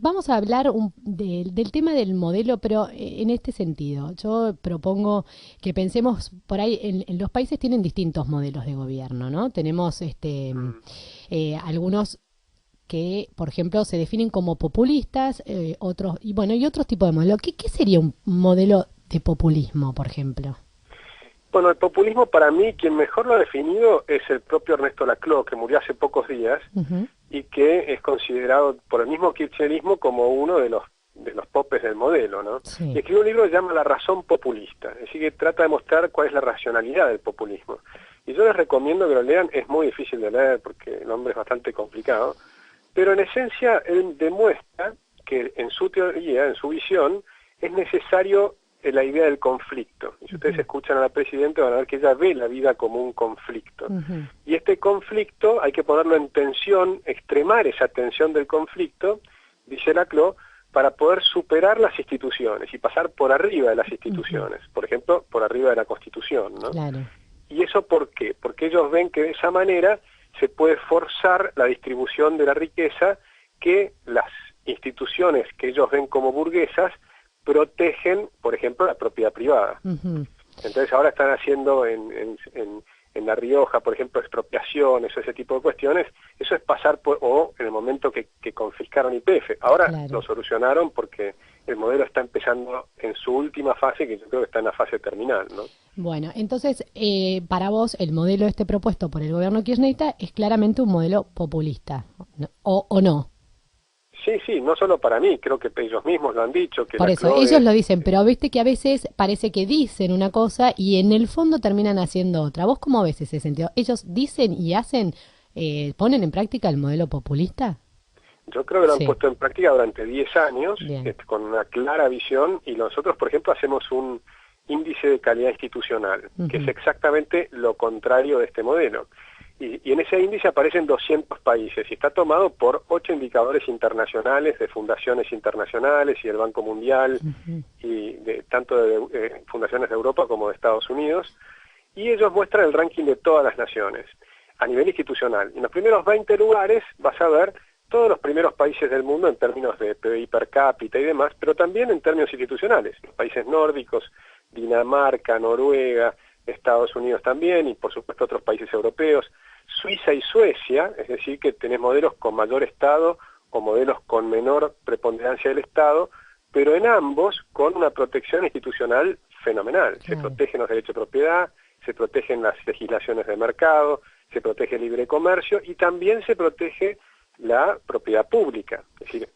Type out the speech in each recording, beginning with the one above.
vamos a hablar del tema del modelo, pero en este sentido. Yo propongo que pensemos por ahí, en los países tienen distintos modelos de gobierno, ¿no? Tenemos Mm. algunos que, por ejemplo, se definen como populistas, otros, y bueno, y otros tipos de modelos. ¿Qué sería un modelo de populismo, por ejemplo? Bueno, el populismo para mí, quien mejor lo ha definido es el propio Ernesto Laclau, que murió hace pocos días Ujú. y que es considerado por el mismo kirchnerismo como uno de los popes del modelo, ¿no? Y Sí. escribió un libro que se llama La razón populista, es decir, que trata de mostrar cuál es la racionalidad del populismo. Y yo les recomiendo que lo lean, es muy difícil de leer porque el nombre es bastante complicado, pero en esencia él demuestra que en su teoría, en su visión, es necesario la idea del conflicto. Y si ustedes Ujú, escuchan a la Presidenta van a ver que ella ve la vida como un conflicto. ujú, Y este conflicto hay que ponerlo en tensión, extremar esa tensión del conflicto, dice Laclau, para poder superar las instituciones y pasar por arriba de las ujú. instituciones, por ejemplo, por arriba de la Constitución, ¿no? Claro. ¿Y eso por qué? Porque ellos ven que de esa manera se puede forzar la distribución de la riqueza que las instituciones que ellos ven como burguesas protegen, por ejemplo, la propiedad privada. Ujú. Entonces ahora están haciendo en La Rioja, por ejemplo, expropiaciones o ese tipo de cuestiones. Eso es pasar por, o en el momento que confiscaron YPF. Ahora lo Claro. solucionaron porque el modelo está empezando en su última fase, que yo creo que está en la fase terminal, ¿no? Bueno, entonces, para vos, el modelo este propuesto por el gobierno kirchnerista es claramente un modelo populista, ¿no? O no. Sí, sí, no solo para mí, creo que ellos mismos lo han dicho, que Por la eso, CLO ellos es... lo dicen, pero viste que a veces parece que dicen una cosa y en el fondo terminan haciendo otra. ¿Vos cómo ves ese sentido? ¿Ellos dicen y hacen, ponen en práctica el modelo populista? Yo creo que lo han Sí, puesto en práctica durante 10 años, bien. con una clara visión, y nosotros, por ejemplo, hacemos un índice de calidad institucional, que es Ujú, exactamente lo contrario de este modelo. Y en ese índice aparecen 200 países, y está tomado por 8 indicadores internacionales, de fundaciones internacionales y del Banco Mundial, ujú. y tanto de fundaciones de Europa como de Estados Unidos, y ellos muestran el ranking de todas las naciones a nivel institucional. Y en los primeros 20 lugares vas a ver todos los primeros países del mundo en términos de PBI per cápita y demás, pero también en términos institucionales. Los países nórdicos, Dinamarca, Noruega, Estados Unidos también, y por supuesto otros países europeos, Suiza y Suecia, es decir, que tenés modelos con mayor Estado o modelos con menor preponderancia del Estado, pero en ambos con una protección institucional fenomenal. Se Claro. protegen los derechos de propiedad, se protegen las legislaciones de mercado, se protege el libre comercio y también se protege la propiedad pública. Es decir,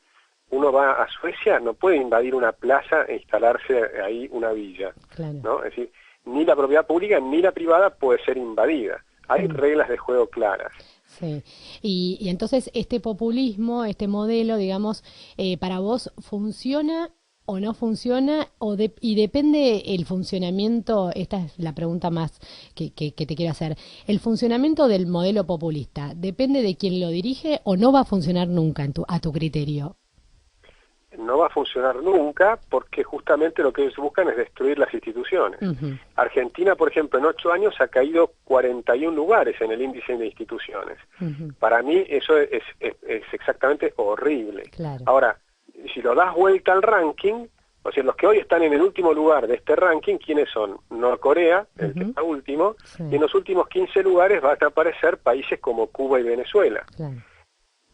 uno va a Suecia, no puede invadir una plaza e instalarse ahí una villa, Claro. ¿no? Es decir, ni la propiedad pública ni la privada puede ser invadida. Hay Mm. reglas de juego claras. Sí, y entonces este populismo, este modelo, digamos, para vos funciona o no funciona y depende el funcionamiento, esta es la pregunta más que te quiero hacer, el funcionamiento del modelo populista, ¿depende de quién lo dirige o no va a funcionar nunca a tu criterio? No va a funcionar nunca porque justamente lo que ellos buscan es destruir las instituciones. Ujú, Argentina, por ejemplo, en 8 años ha caído 41 lugares en el índice de instituciones. ujú, Para mí eso es exactamente horrible. claro. Ahora, si lo das vuelta al ranking, o sea, los que hoy están en el último lugar de este ranking, ¿quiénes son? Norcorea, el que Ujú, está último, y sí, en los últimos 15 lugares van a aparecer países como Cuba y Venezuela. claro,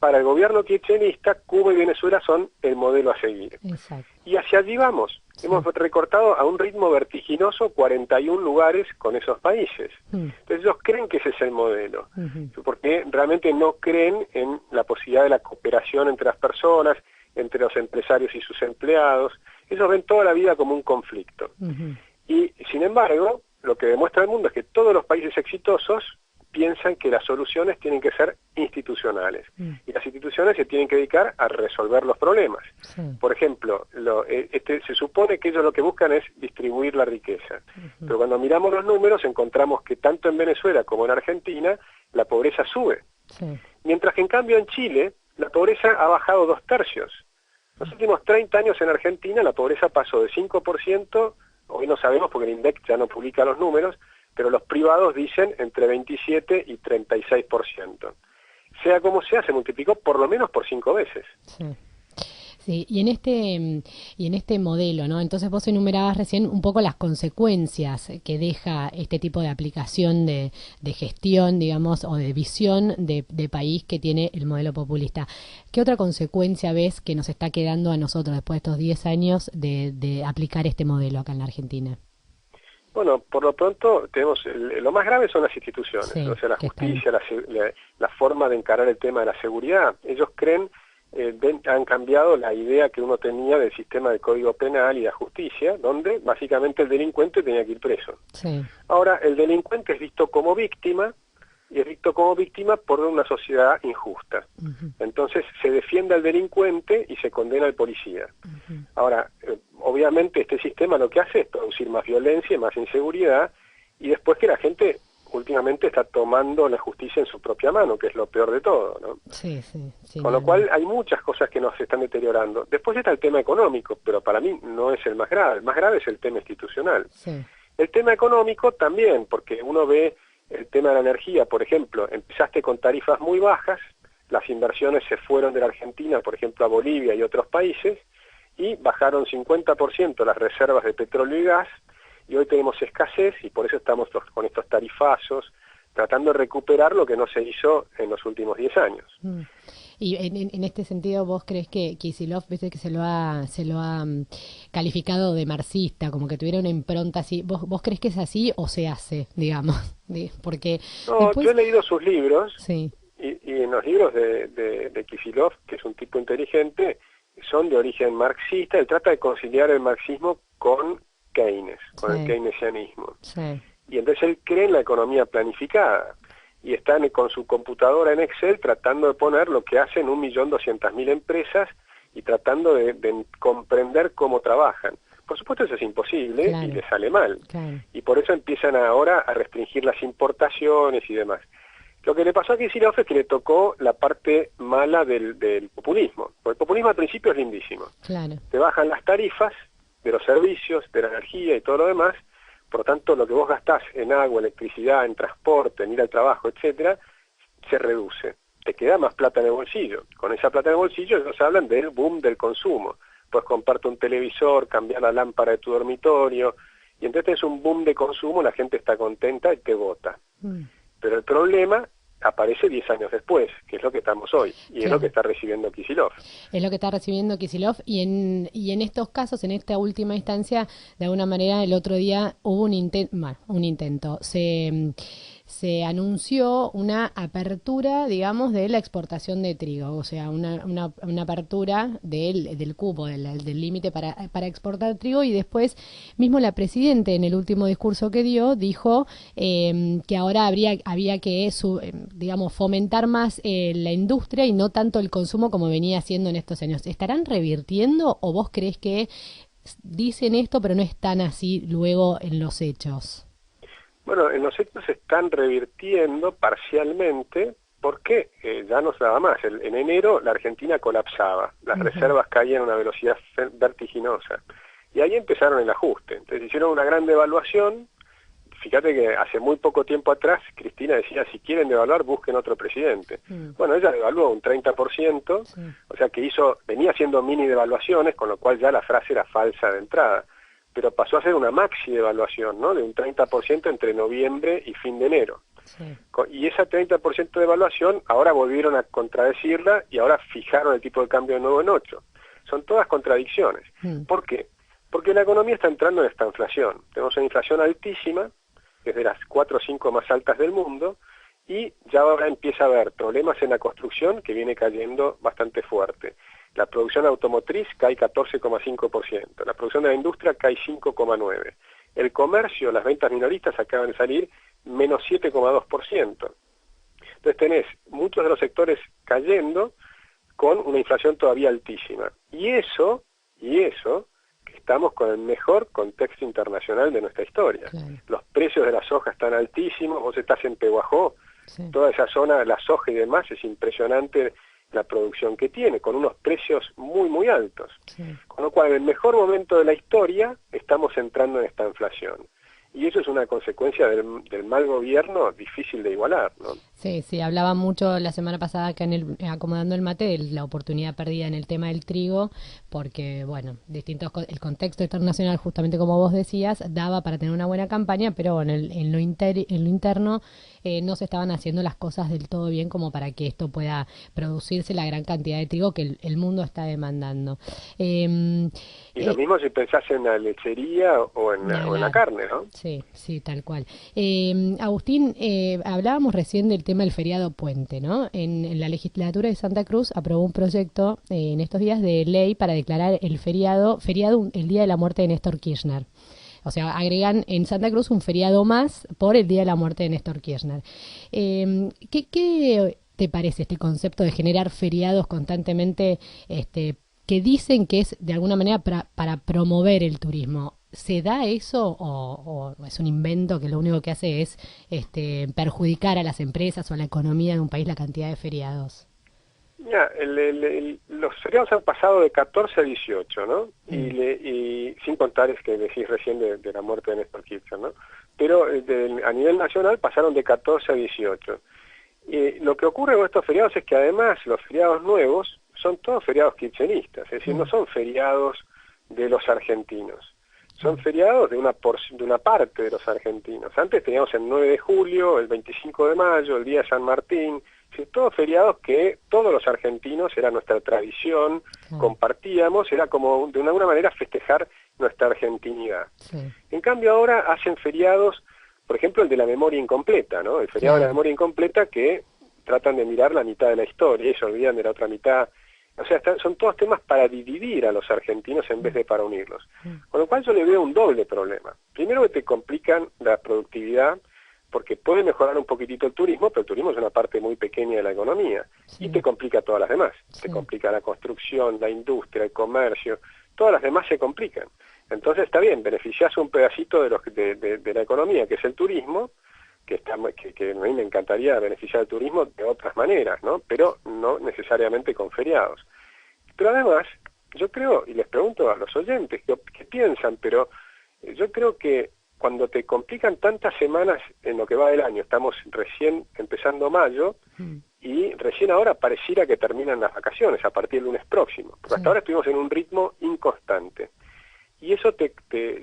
Para el gobierno kirchnerista, Cuba y Venezuela son el modelo a seguir. exacto. Y hacia allí vamos. Hemos Sí. recortado a un ritmo vertiginoso 41 lugares con esos países. Mm, Entonces ellos creen que ese es el modelo, ujú, porque realmente no creen en la posibilidad de la cooperación entre las personas, entre los empresarios y sus empleados. Ellos ven toda la vida como un conflicto. ujú, Y sin embargo, lo que demuestra el mundo es que todos los países exitosos piensan que las soluciones tienen que ser institucionales mm, y las instituciones se tienen que dedicar a resolver los problemas. sí, Por ejemplo, se supone que ellos lo que buscan es distribuir la riqueza, ujú, pero cuando miramos los números encontramos que tanto en Venezuela como en Argentina la pobreza sube, sí, mientras que en cambio en Chile la pobreza ha bajado 2/3. Los últimos 30 años en Argentina la pobreza pasó de 5%, hoy no sabemos porque el INDEC ya no publica los números, pero los privados dicen entre 27 y 36%. Sea como sea, se multiplicó por lo menos por 5 veces. sí. Sí, y en este modelo, ¿no? Entonces vos enumerabas recién un poco las consecuencias que deja este tipo de aplicación de gestión, digamos, o de visión de país que tiene el modelo populista. ¿Qué otra consecuencia ves que nos está quedando a nosotros después de estos 10 años de aplicar este modelo acá en la Argentina? Bueno, por lo pronto tenemos lo más grave son las instituciones, Sí, o sea, la que están. justicia, la forma de encarar el tema de la seguridad. Ellos creen, han cambiado la idea que uno tenía del sistema de código penal y la justicia, donde básicamente el delincuente tenía que ir preso. Sí. Ahora, el delincuente es visto como víctima, y es visto como víctima por una sociedad injusta. Ujú, Entonces se defiende al delincuente y se condena al policía. ujú. Ahora, obviamente este sistema lo que hace es producir más violencia, más inseguridad, y después que la gente últimamente está tomando la justicia en su propia mano, que es lo peor de todo, ¿no? Sí, sí, sí, Con lo cual hay muchas cosas que nos están deteriorando. Después está el tema económico, pero para mí no es el más grave es el tema institucional. sí, El tema económico también, porque uno ve el tema de la energía, por ejemplo, empezaste con tarifas muy bajas, las inversiones se fueron de la Argentina, por ejemplo, a Bolivia y otros países, y bajaron 50% las reservas de petróleo y gas, y hoy tenemos escasez, y por eso estamos con estos tarifazos, tratando de recuperar lo que no se hizo en los últimos 10 años. mm. Y en este sentido, ¿vos crees que Kicillof, viste que se lo ha calificado de marxista, como que tuviera una impronta así? ¿Vos crees que es así o se hace, digamos? Porque No, yo he después, leído sus libros, sí, y en los libros de Kicillof, que es un tipo inteligente, son de origen marxista. Él trata de conciliar el marxismo con Keynes, con el sí, keynesianismo. sí, Y entonces él cree en la economía planificada y está con su computadora en Excel tratando de poner lo que hacen 1.200.000 empresas y tratando de comprender cómo trabajan. Por supuesto eso es imposible y claro, le sale mal. claro, Y por eso empiezan ahora a restringir las importaciones y demás. Lo que le pasó a Kicillof es que le tocó la parte mala del populismo. Porque el populismo al principio es lindísimo. claro, Te bajan las tarifas de los servicios, de la energía y todo lo demás. Por lo tanto, lo que vos gastás en agua, electricidad, en transporte, en ir al trabajo, etcétera, se reduce. Te queda más plata en el bolsillo. Con esa plata en el bolsillo ellos hablan del boom del consumo. Puedes comprarte un televisor, cambiar la lámpara de tu dormitorio, y entonces es un boom de consumo, la gente está contenta y te vota. mm, Pero el problema aparece 10 años después, que es lo que estamos hoy, y es lo que claro. está recibiendo Kicillof. Es lo que está recibiendo Kicillof y en estos casos, en esta última instancia, de alguna manera el otro día hubo un intento. Se anunció una apertura, digamos, de la exportación de trigo, o sea, una apertura del cupo, del límite para exportar trigo y después mismo la Presidenta en el último discurso que dio dijo que ahora había que, digamos, fomentar más la industria y no tanto el consumo como venía haciendo en estos años. ¿Estarán revirtiendo o vos crees que dicen esto pero no están así luego en los hechos? Bueno, en los hechos se están revirtiendo parcialmente porque ya no se daba más. En enero la Argentina colapsaba, las Ujú. reservas caían a una velocidad vertiginosa. Y ahí empezaron el ajuste. Entonces hicieron una gran devaluación. Fíjate que hace muy poco tiempo atrás Cristina decía, si quieren devaluar, busquen otro presidente. Mm, Bueno, ella devaluó un 30%, sí, o sea que venía haciendo mini devaluaciones, con lo cual ya la frase era falsa de entrada, pero pasó a ser una maxi devaluación, ¿no? De un 30% entre noviembre y fin de enero. sí, Y esa 30% de devaluación ahora volvieron a contradecirla y ahora fijaron el tipo de cambio de nuevo en 8. Son todas contradicciones. mm, ¿Por qué? Porque la economía está entrando en esta inflación. Tenemos una inflación altísima, que es de las 4 o 5 más altas del mundo, y ya ahora empieza a haber problemas en la construcción que viene cayendo bastante fuerte. La producción automotriz cae 14,5%, la producción de la industria cae 5,9%. El comercio, las ventas minoristas acaban de salir menos 7,2%. Entonces tenés muchos de los sectores cayendo con una inflación todavía altísima. Y eso, que estamos con el mejor contexto internacional de nuestra historia. claro, Los precios de la soja están altísimos, vos estás en Pehuajó, sí, toda esa zona de la soja y demás, es impresionante la producción que tiene, con unos precios muy, muy altos. sí, Con lo cual, en el mejor momento de la historia, estamos entrando en esta inflación. y eso es una consecuencia del mal gobierno difícil de igualar, ¿no? Sí, sí, hablaba mucho la semana pasada acá en Acomodando el Mate de la oportunidad perdida en el tema del trigo, porque, bueno, el contexto internacional, justamente como vos decías, daba para tener una buena campaña, pero bueno, en lo interno no se estaban haciendo las cosas del todo bien como para que esto pueda producirse la gran cantidad de trigo que el mundo está demandando. Eh, Y lo eh, mismo si pensás en la lechería Ni o en la hablar. carne, ¿no? Sí, sí, tal cual. Agustín, hablábamos recién del tema del feriado puente, ¿no? En la legislatura de Santa Cruz aprobó un proyecto en estos días de ley para declarar el feriado el día de la muerte de Néstor Kirchner. O sea, agregan en Santa Cruz un feriado más por el día de la muerte de Néstor Kirchner. ¿Qué te parece este concepto de generar feriados constantemente, que dicen que es de alguna manera para promover el turismo? ¿Se da eso o es un invento que lo único que hace es perjudicar a las empresas o a la economía de un país la cantidad de feriados? Mira, los feriados han pasado de 14 a 18, ¿no? Mm. Y sin contar es que decís recién de la muerte de Néstor Kirchner, ¿no? Pero a nivel nacional pasaron de 14 a 18. Lo que ocurre con estos feriados es que además los feriados nuevos son todos feriados kirchneristas, es decir, no Mm. son feriados de los argentinos, son Claro. feriados de una parte de los argentinos. Antes teníamos el 9 de julio, el 25 de mayo, el Día de San Martín, es decir, todos feriados que todos los argentinos, era nuestra tradición, Claro. compartíamos, era como de alguna manera festejar nuestra argentinidad. Sí. En cambio ahora hacen feriados, por ejemplo el de la memoria incompleta, ¿no? El feriado de la Claro. memoria incompleta que tratan de mirar la mitad de la historia y se olvidan de la otra mitad. O sea, son todos temas para dividir a los argentinos en vez de para unirlos. Mm. Con lo cual yo le veo un doble problema. Primero que te complican la productividad, porque puede mejorar un poquitito el turismo, pero el turismo es una parte muy pequeña de la economía, y te Sí. complica todas las demás. Te Sí. complica la construcción, la industria, el comercio, todas las demás se complican. Entonces está bien, beneficias un pedacito de la economía, que es el turismo, que a mí me encantaría beneficiar el turismo de otras maneras, ¿no? Pero no necesariamente con feriados. Pero además, yo creo, y les pregunto a los oyentes qué piensan, pero yo creo que cuando te complican tantas semanas en lo que va del año, estamos recién empezando mayo, Mm. y recién ahora pareciera que terminan las vacaciones a partir del lunes próximo, porque hasta Sí. ahora estuvimos en un ritmo inconstante. Y eso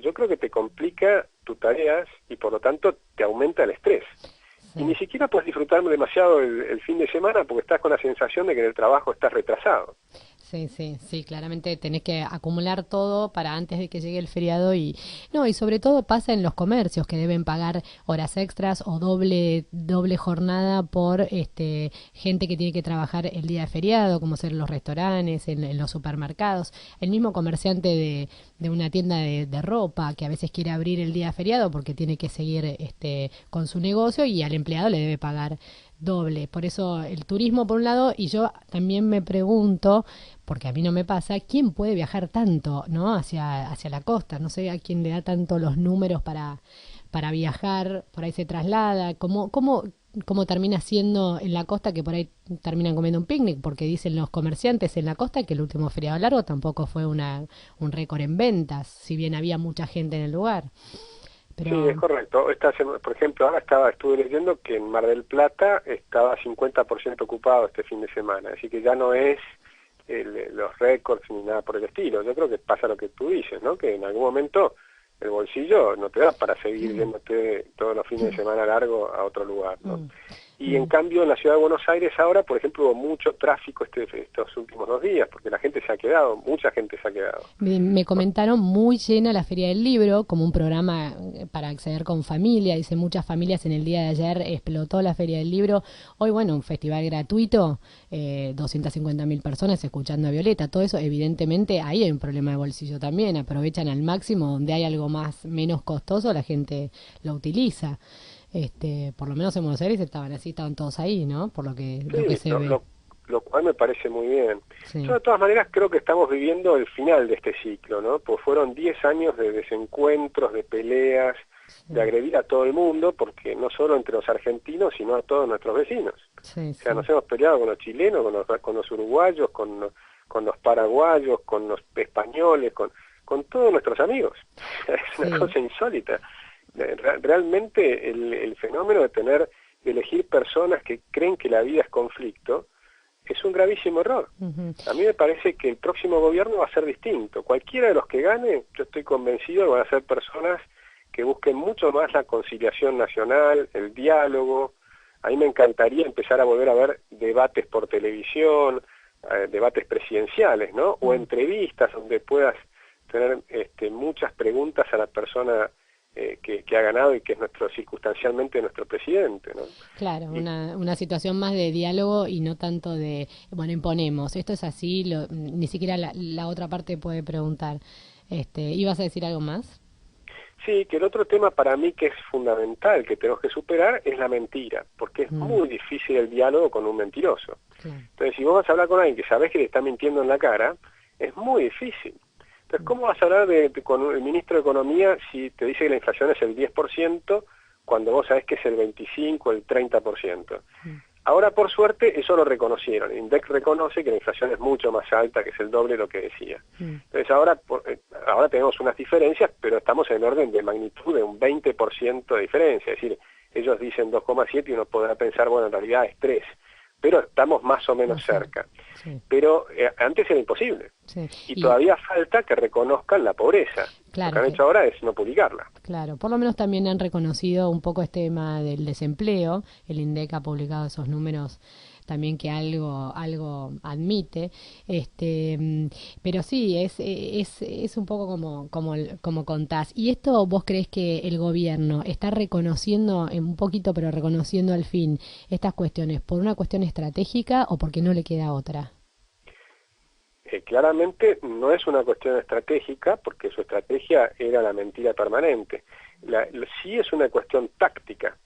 yo creo que te complica tus tareas y por lo tanto te aumenta el estrés. Y ni Sí. siquiera puedes disfrutar demasiado el fin de semana porque estás con la sensación de que en el trabajo estás retrasado. Sí, sí, sí, claramente tenés que acumular todo para antes de que llegue el feriado y no, y sobre todo pasa en los comercios que deben pagar horas extras o doble jornada por gente que tiene que trabajar el día de feriado, como ser los restaurantes, en los supermercados, el mismo comerciante de una tienda de ropa que a veces quiere abrir el día de feriado porque tiene que seguir con su negocio y al empleado le debe pagar doble. Por eso el turismo por un lado, y yo también me pregunto, porque a mí no me pasa, ¿quién puede viajar tanto, ¿no? Hacia la costa? No sé a quién le da tanto los números para viajar, por ahí se traslada, cómo termina siendo en la costa que por ahí terminan comiendo un picnic, porque dicen los comerciantes en la costa que el último feriado largo tampoco fue un récord en ventas, si bien había mucha gente en el lugar. Sí, Pero es correcto. Por ejemplo, ahora estuve leyendo que en Mar del Plata estaba 50% ocupado este fin de semana, así que ya no es los récords ni nada por el estilo. Yo creo que pasa lo que tú dices, ¿no? Que en algún momento el bolsillo no te da para seguir yéndote todos los fines de semana largo a otro lugar, ¿no? mm, Y en mm. cambio en la ciudad de Buenos Aires ahora, por ejemplo, hubo mucho tráfico estos últimos 2 días, porque la gente se ha quedado, mucha gente se ha quedado. Me comentaron muy llena la Feria del Libro, como un programa para acceder con familia. Dice, muchas familias en el día de ayer explotó la Feria del Libro. Hoy, bueno, un festival gratuito, 250.000 personas escuchando a Violeta. Todo eso, evidentemente, ahí hay un problema de bolsillo también. Aprovechan al máximo, donde hay algo menos costoso, la gente lo utiliza. Por lo menos en Buenos Aires estaban todos ahí, ¿no? Por lo que Sí, se ve. lo cual me parece muy bien. Yo Sí. de todas maneras creo que estamos viviendo el final de este ciclo, ¿no? Pues fueron 10 años de desencuentros, de peleas, de Sí, agredir a todo el mundo, porque no solo entre los argentinos, sino a todos nuestros vecinos. sí, O sea, sí. nos hemos peleado con los chilenos, con los uruguayos, con los paraguayos, con los españoles, con todos nuestros amigos. Es una Sí. cosa insólita. Realmente el fenómeno de elegir personas que creen que la vida es conflicto, es un gravísimo error. A mí me parece que el próximo gobierno va a ser distinto. Cualquiera de los que gane, yo estoy convencido que van a ser personas que busquen mucho más la conciliación nacional, el diálogo. A mí me encantaría empezar a volver a ver debates por televisión, debates presidenciales, ¿no? O entrevistas donde puedas tener muchas preguntas a la persona que ha ganado y que es circunstancialmente nuestro presidente, ¿no? Claro, una situación más de diálogo y no tanto de, bueno, imponemos, esto es así, ni siquiera la otra parte puede preguntar. ¿Ibas a decir algo más? Sí, que el otro tema para mí que es fundamental, que tenemos que superar, es la mentira, porque es muy difícil el diálogo con un mentiroso. Claro. Entonces, si vos vas a hablar con alguien que sabés que le está mintiendo en la cara, es muy difícil. Entonces, ¿cómo vas a hablar con el ministro de Economía si te dice que la inflación es el 10% cuando vos sabés que es el 25%, el 30%? Ahora, por suerte, eso lo reconocieron. INDEC reconoce que la inflación es mucho más alta, que es el doble de lo que decía. Entonces, ahora tenemos unas diferencias, pero estamos en el orden de magnitud de un 20% de diferencia. Es decir, ellos dicen 2,7 y uno podrá pensar, bueno, en realidad es 3. Pero estamos más o menos cerca. Sí. Pero antes era imposible. Sí. Y todavía falta que reconozcan la pobreza. Claro, lo que han hecho ahora es no publicarla. Claro, por lo menos también han reconocido un poco este tema del desempleo. El INDEC ha publicado esos números también que algo admite, pero sí, es un poco como contás. ¿Y esto vos creés que el gobierno está reconociendo, un poquito, pero reconociendo al fin, estas cuestiones por una cuestión estratégica o porque no le queda otra? Claramente no es una cuestión estratégica, porque su estrategia era la mentira permanente. Sí es una cuestión táctica,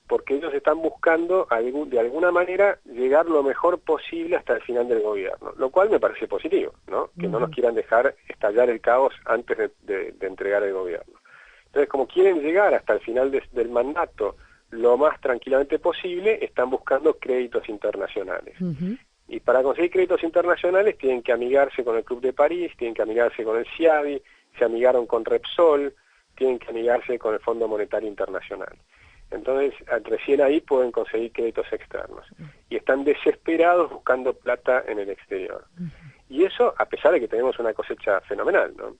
porque ellos están buscando de alguna manera llegar lo mejor posible hasta el final del gobierno, lo cual me parece positivo, ¿no? Que no nos quieran dejar estallar el caos antes de entregar el gobierno. Entonces, como quieren llegar hasta el final del mandato lo más tranquilamente posible, están buscando créditos internacionales. Y para conseguir créditos internacionales tienen que amigarse con el Club de París, tienen que amigarse con el CIADI, se amigaron con Repsol, tienen que amigarse con el Fondo Monetario Internacional. Entonces, recién ahí pueden conseguir créditos externos. Y están desesperados buscando plata en el exterior. Y eso a pesar de que tenemos una cosecha fenomenal, ¿no?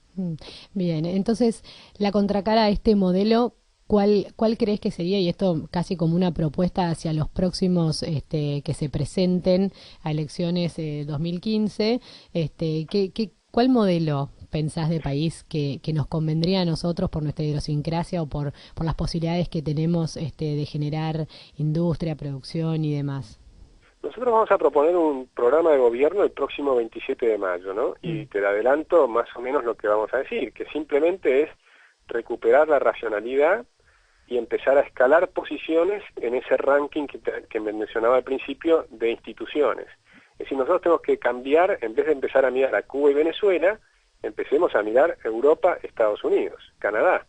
Bien, entonces, la contracara a este modelo, ¿cuál crees que sería, y esto casi como una propuesta hacia los próximos que se presenten a elecciones 2015, ¿cuál modelo pensás de país que nos convendría a nosotros por nuestra idiosincrasia o por las posibilidades que tenemos de generar industria, producción y demás? Nosotros vamos a proponer un programa de gobierno el próximo 27 de mayo, ¿no? Y te adelanto más o menos lo que vamos a decir, que simplemente es recuperar la racionalidad y empezar a escalar posiciones en ese ranking que me mencionaba al principio de instituciones. Es decir, nosotros tenemos que cambiar, en vez de empezar a mirar a Cuba y Venezuela, empecemos a mirar Europa, Estados Unidos, Canadá,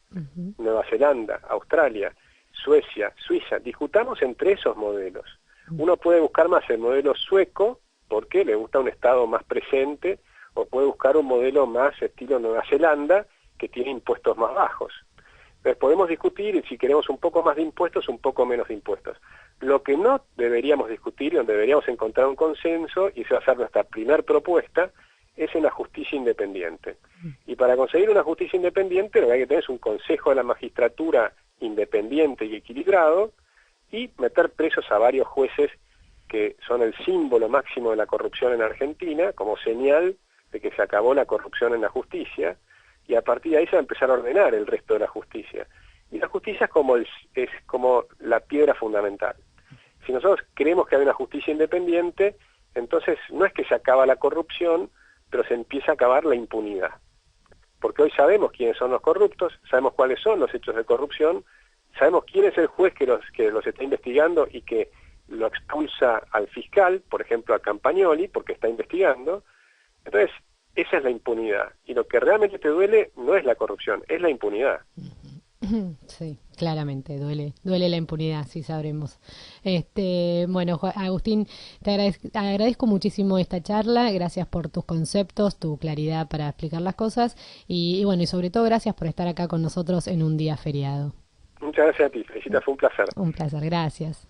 Nueva Zelanda, Australia, Suecia, Suiza. Discutamos entre esos modelos. Uno puede buscar más el modelo sueco, porque le gusta un Estado más presente, o puede buscar un modelo más estilo Nueva Zelanda, que tiene impuestos más bajos. Entonces podemos discutir si queremos un poco más de impuestos, un poco menos de impuestos. Lo que no deberíamos discutir, donde deberíamos encontrar un consenso, y esa va a ser nuestra primer propuesta, es en la justicia independiente. Y para conseguir una justicia independiente lo que hay que tener es un consejo de la magistratura independiente y equilibrado, y meter presos a varios jueces que son el símbolo máximo de la corrupción en Argentina, como señal de que se acabó la corrupción en la justicia, y a partir de ahí se va a empezar a ordenar el resto de la justicia. Y la justicia es como la piedra fundamental. Si nosotros creemos que hay una justicia independiente, entonces no es que se acaba la corrupción, pero se empieza a acabar la impunidad. Porque hoy sabemos quiénes son los corruptos, sabemos cuáles son los hechos de corrupción, sabemos quién es el juez que los está investigando y que lo expulsa al fiscal, por ejemplo a Campagnoli, porque está investigando. Entonces, esa es la impunidad. Y lo que realmente te duele no es la corrupción, es la impunidad. Sí, claramente, duele la impunidad, sí sabremos. Bueno, Agustín, te agradezco muchísimo esta charla, gracias por tus conceptos, tu claridad para explicar las cosas y bueno, y sobre todo gracias por estar acá con nosotros en un día feriado. Muchas gracias a ti, Felicita, fue un placer. Un placer, gracias.